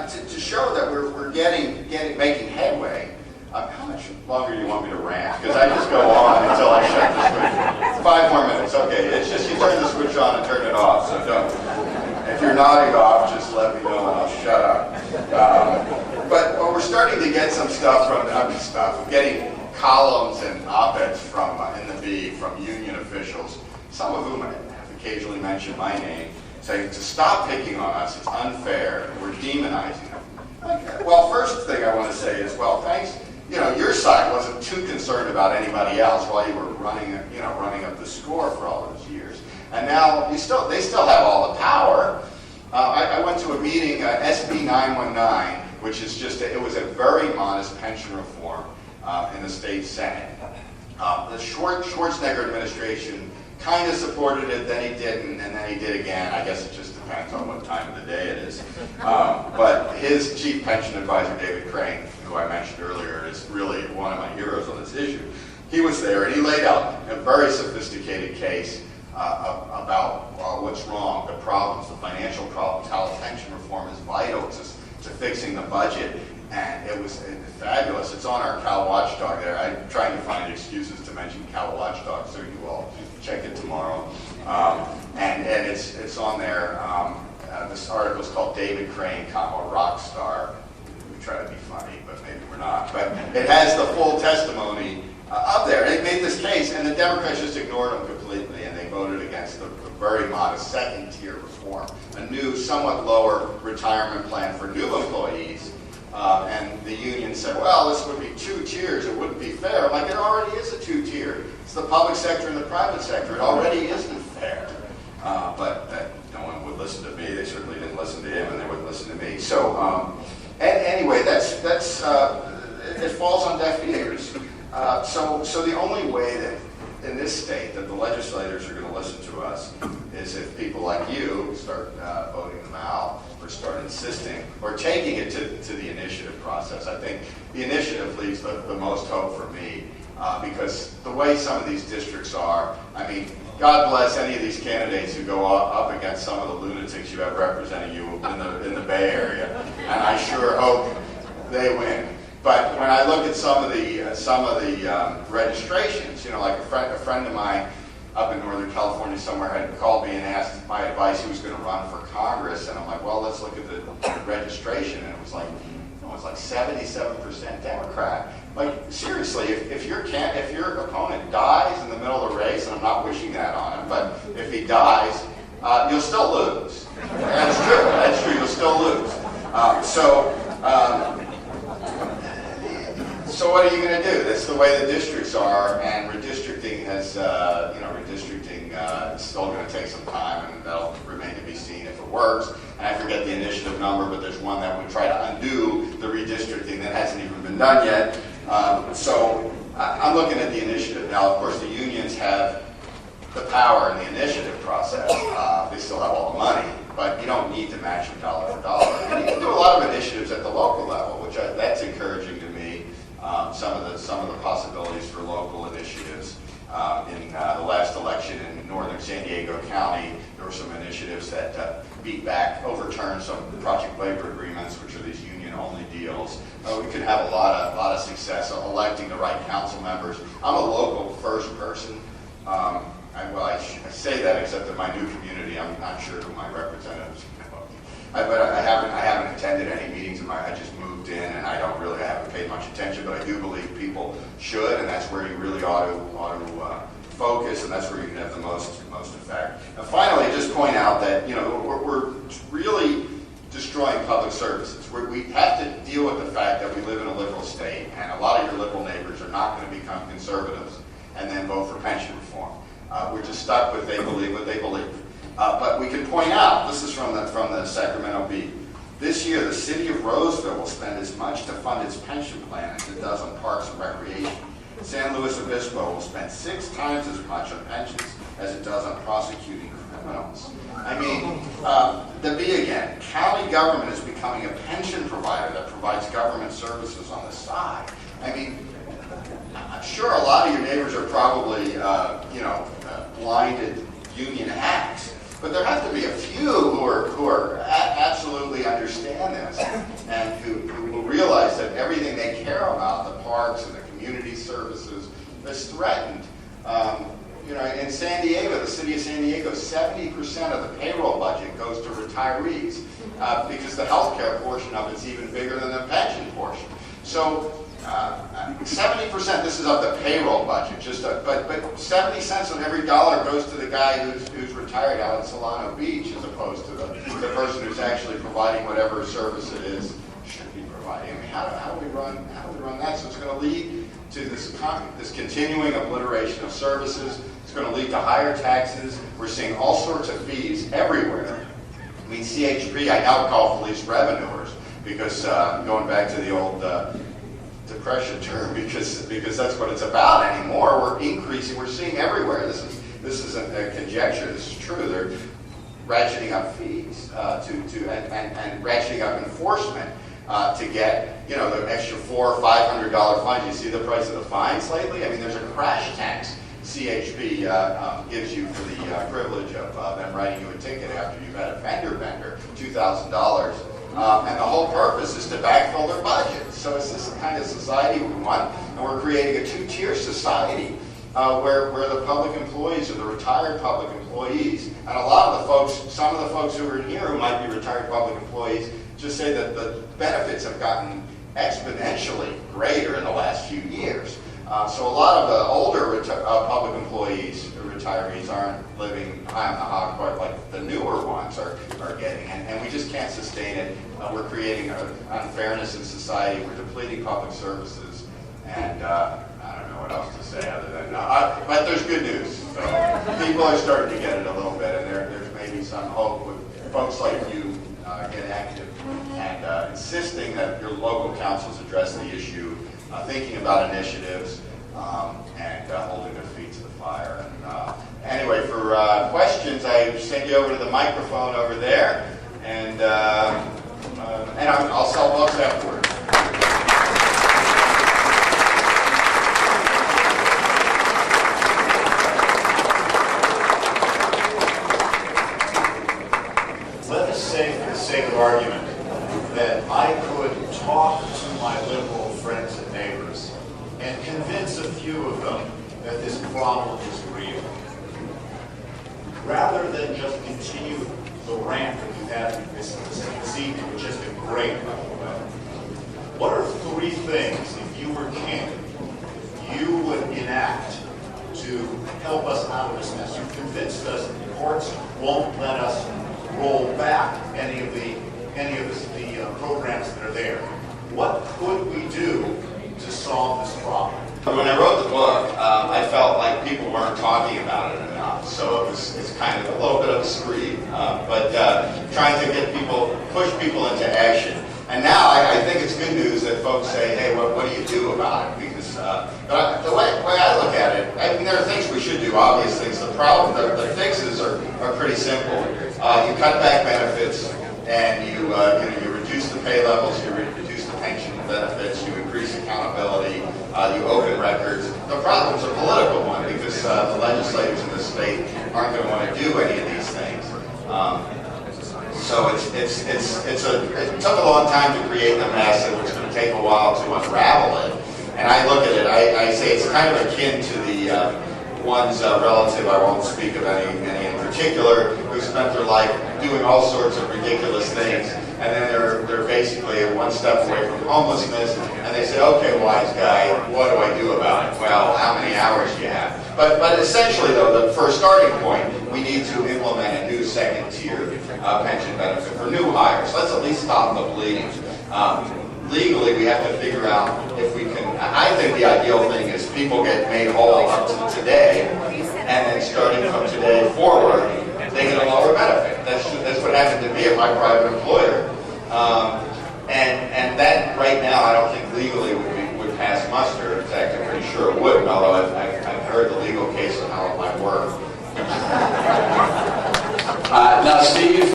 to show that we're making headway. How much longer do you want me to rant? Because I just go on until I shut the switch. 5 more minutes, okay. It's just you turn the switch on and turn it off, so don't. If you're nodding off, just let me know and I'll shut up. But we're starting to get some stuff from, getting columns and op-eds from, in the B from union officials, some of whom have occasionally mentioned my name, saying to stop picking on us, it's unfair, we're demonizing them. Okay. Well, first thing I want to say is, well, thanks. Your side wasn't too concerned about anybody else while you were running up the score for all those years. And now they still have all the power. I went to a meeting, SB 919, which is it was a very modest pension reform in the state Senate. The Schwarzenegger administration kind of supported it, then he didn't, and then he did again. I guess it just depends on what time of the day it is. But his chief pension advisor, David Crane, who I mentioned earlier, is really one of my heroes on this issue. He was there, and he laid out a very sophisticated case about what's wrong, the problems, the financial problems, how pension reform is vital to fixing the budget. And it was fabulous. It's on our Cal Watchdog there. I'm trying to find excuses to mention Cal Watchdog, so you all check it tomorrow. And it's on there. This article is called David Crane, Rock Star. We try to be funny, but maybe we're not. But it has the full testimony up there. They made this case, and the Democrats just ignored them completely, and they voted against the very modest second-tier reform, a new, somewhat lower retirement plan for new employees. And the union said, well, this would be 2 tiers. It wouldn't be fair. I'm like, it already is a 2-tier. It's the public sector and the private sector. It already isn't fair. But no one would listen to me. They certainly didn't listen to him, and they wouldn't listen to me. So anyway, that's it falls on deaf ears. So the only way that in this state that the legislators are going to listen to us is if people like you start voting them out, or start insisting, or taking it to the initiative process. I think the initiative leaves the most hope for me, because the way some of these districts are, I mean, God bless any of these candidates who go up against some of the lunatics you have representing you in the Bay Area, and I sure hope they win. But when I look at some of the registrations, like a friend of mine up in Northern California somewhere had called me and asked my advice. He was going to run for Congress, and I'm like, well, let's look at the registration, and it was like 77% Democrat. Like, seriously, if your opponent dies in the middle of the race, and I'm not wishing that on him, but if he dies, you'll still lose. That's true. You'll still lose. So what are you going to do? That's the way the districts are, and redistricting has, redistricting is still going to take some time, and that'll remain to be seen if it works. And I forget the initiative number, but there's one that would try to undo the redistricting that hasn't even been done yet. So I'm looking at the initiative. Now, of course, the unions have the power in the initiative process. They still have all the money, but you don't need to match them dollar for dollar. And you can do a lot of initiatives at the local level, that's encouraging to me. Some of the possibilities for local initiatives. In the last election in northern San Diego County, there were some initiatives that overturned some project labor agreements, which are these union-only deals. We could have a lot of success electing the right council members. I'm a local first person. I say that, except in my new community, I'm not sure who my representatives are. But I haven't attended any meetings. I just moved in, and I haven't paid much attention. But I do believe people should, and that's where you really ought to focus, and that's where you can have the most effect. And finally, just point out that we're really destroying public services. We have to deal with the fact that we live in a liberal state, and a lot of your liberal neighbors are not going to become conservatives and then vote for pension reform. We're just stuck with they believe what they believe. But we can point out, this is from the Sacramento Bee. This year, the city of Roseville will spend as much to fund its pension plan as it does on parks and recreation. San Luis Obispo will spend 6 times as much on pensions as it does on prosecuting criminals. I mean, the Bee again. County government is becoming a pension provider that provides government services on the side. I mean, I'm sure a lot of your neighbors are probably, blinded union hacks, but there have to be a few who are absolutely understanding understand this and who will realize that everything they care about, the parks and the community services, is threatened. You know, in San Diego, the city of San Diego, 70% of the payroll budget goes to retirees because the healthcare portion of it's even bigger than the pension portion. So 70%, this is of the payroll budget, but 70 cents on every dollar goes to the guy who's retired out in Solano Beach, as opposed to the person who's actually providing whatever service it is should be providing. I mean, how do we run that? So it's going to lead to this continuing obliteration of services. It's going to lead to higher taxes. We're seeing all sorts of fees everywhere. I mean, CHP, I now call police revenuers because going back to the old depression term, because that's what it's about anymore. We're increasing. We're seeing everywhere. This isn't a conjecture. This is true. They're ratcheting up fees and ratcheting up enforcement to get, you know, the extra $400 or $500 fines. You see the price of the fines lately? I mean, there's a crash tax CHP gives you for the privilege of them writing you a ticket after you've had a fender bender, $2,000. And the whole purpose is to backfill their budget. So it's this kind of society we want, and we're creating a two-tier society where the public employees are the retired public employees. And a lot of the folks, some of the folks who are in here who might be retired public employees, just say that the benefits have gotten exponentially greater in the last few years. So a lot of the older public employees, retirees, aren't living high on the hog quite like the newer ones are getting, and we just can't sustain it. We're creating an unfairness in society. We're depleting public services, and I don't know what else to say other than, but there's good news. So people are starting to get it a little bit, and there's maybe some hope with folks like you get active and insisting that your local councils address the issue, thinking about initiatives, and holding their feet to the fire. And anyway, for questions, I send you over to the microphone over there, and I'll sell books afterwards. Let us say, for the sake of argument, that I could talk to my liberal friends and neighbors and convince a few of them that this problem is real. Rather than just continue the rant that you had this evening, which has been great, by the way. What are 3 things, if you were king, you would enact to help us out of this mess? You've convinced us that the courts won't let us roll back any of the programs that are there. What could we do to solve this problem? When I wrote the book, I felt like people weren't talking about it enough, so it's kind of a little bit of a screed, but trying to get push people into action. And now I think it's good news that folks say, hey, what do you do about it? Because but the way I look at it, I mean, there are things we should do, obvious things. The problem, the fixes are pretty simple. You cut back benefits, and you reduce the pay levels, you reduce the pension benefits, you increase accountability, you open records. The problem's a political one because the legislators in this state aren't going to want to do any of these things. So it took a long time to create the mess, and it's going to take a while to unravel it. And I look at it, I say it's kind of akin to the one's relative, I won't speak of any in particular, who spent their life doing all sorts of ridiculous things, and then they're basically one step away from homelessness, and they say, okay, wise guy, what do I do about it? Well, how many hours do you have? But essentially, though, for a starting point, we need to implement a new second-tier pension benefit for new hires. Let's at least stop the bleeding. Legally, we have to figure out if we can. I think the ideal thing is people get made whole up to today, and then starting from today forward, they get a lower benefit. That's what happened to me at my private employer, and that right now I don't think legally would pass muster. In fact, I'm pretty sure it wouldn't. Although I've heard the legal case on how it might work. Now, Steve.